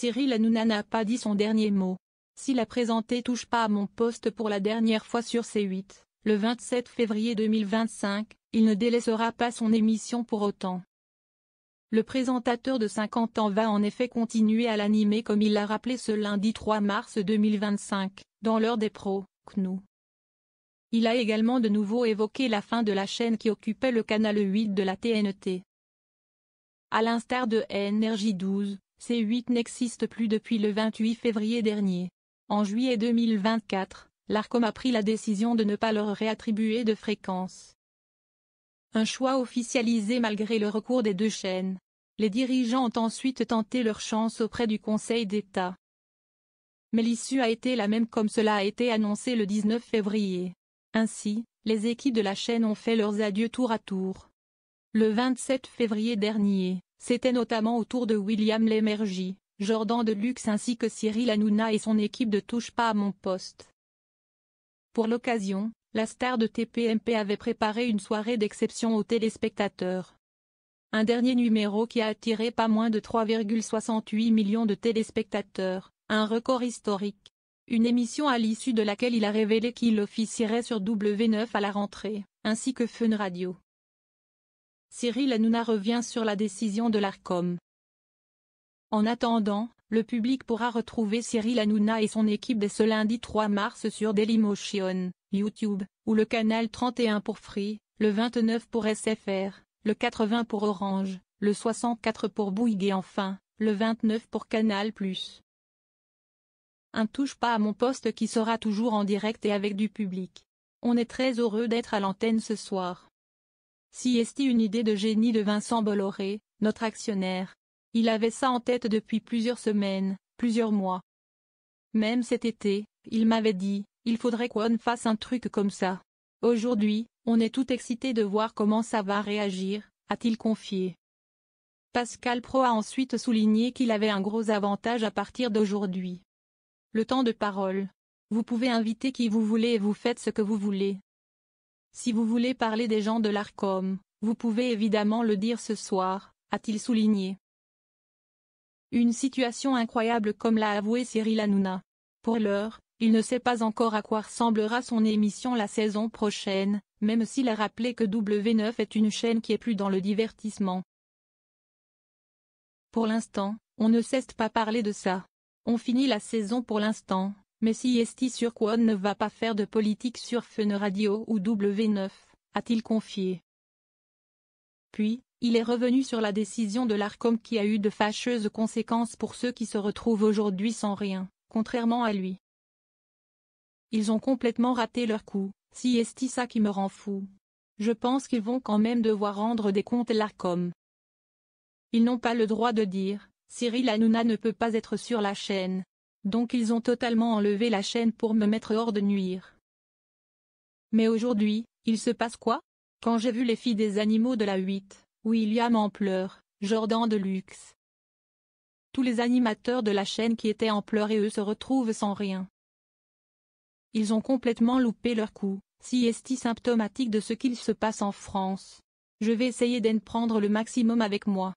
Cyril Hanouna n'a pas dit son dernier mot. Si la présentée touche pas à mon poste pour la dernière fois sur C8, le 27 février 2025, il ne délaissera pas son émission pour autant. Le présentateur de 50 ans va en effet continuer à l'animer comme il l'a rappelé ce lundi 3 mars 2025, dans l'heure des pros, CNU. Il a également de nouveau évoqué la fin de la chaîne qui occupait le canal 8 de la TNT. À l'instar de NRJ12, C8 n'existe plus depuis le 28 février dernier. En juillet 2024, l'Arcom a pris la décision de ne pas leur réattribuer de fréquence. Un choix officialisé malgré le recours des deux chaînes. Les dirigeants ont ensuite tenté leur chance auprès du Conseil d'État. Mais l'issue a été la même comme cela a été annoncé le 19 février. Ainsi, les équipes de la chaîne ont fait leurs adieux tour à tour. Le 27 février dernier, c'était notamment au tour de William Lémergie, Jordan Deluxe ainsi que Cyril Hanouna et son équipe de Touche pas à mon poste. Pour l'occasion, la star de TPMP avait préparé une soirée d'exception aux téléspectateurs. Un dernier numéro qui a attiré pas moins de 3,68 millions de téléspectateurs, un record historique. Une émission à l'issue de laquelle il a révélé qu'il officierait sur W9 à la rentrée, ainsi que Fun Radio. Cyril Hanouna revient sur la décision de l'Arcom. En attendant, le public pourra retrouver Cyril Hanouna et son équipe dès ce lundi 3 mars sur Dailymotion, YouTube, ou le canal 31 pour Free, le 29 pour SFR, le 80 pour Orange, le 64 pour Bouygues et enfin, le 29 pour Canal+. Un touche pas à mon poste qui sera toujours en direct et avec du public. On est très heureux d'être à l'antenne ce soir. Si est une idée de génie de Vincent Bolloré, notre actionnaire. Il avait ça en tête depuis plusieurs semaines, plusieurs mois. Même cet été, il m'avait dit, il faudrait qu'on fasse un truc comme ça. Aujourd'hui, on est tout excité de voir comment ça va réagir, a-t-il confié. Pascal Praud a ensuite souligné qu'il avait un gros avantage à partir d'aujourd'hui. Le temps de parole. Vous pouvez inviter qui vous voulez et vous faites ce que vous voulez. Si vous voulez parler des gens de l'Arcom, vous pouvez évidemment le dire ce soir, a-t-il souligné. Une situation incroyable comme l'a avoué Cyril Hanouna. Pour l'heure, il ne sait pas encore à quoi ressemblera son émission la saison prochaine, même s'il a rappelé que W9 est une chaîne qui est plus dans le divertissement. Pour l'instant, on ne cesse pas parler de ça. On finit la saison pour l'instant, mais si est sur quoi ne va pas faire de politique sur Fun Radio ou W9, a-t-il confié. Puis, il est revenu sur la décision de l'Arcom qui a eu de fâcheuses conséquences pour ceux qui se retrouvent aujourd'hui sans rien, contrairement à lui. Ils ont complètement raté leur coup, si est ça qui me rend fou. Je pense qu'ils vont quand même devoir rendre des comptes à l'Arcom. Ils n'ont pas le droit de dire, Cyril Hanouna ne peut pas être sur la chaîne. Donc ils ont totalement enlevé la chaîne pour me mettre hors de nuire. Mais aujourd'hui, il se passe quoi? Quand j'ai vu les filles des animaux de la 8, William en pleurs, Jordan Deluxe. Tous les animateurs de la chaîne qui étaient en pleurs et eux se retrouvent sans rien. Ils ont complètement loupé leur coup, si est symptomatique de ce qu'il se passe en France. Je vais essayer d'en prendre le maximum avec moi.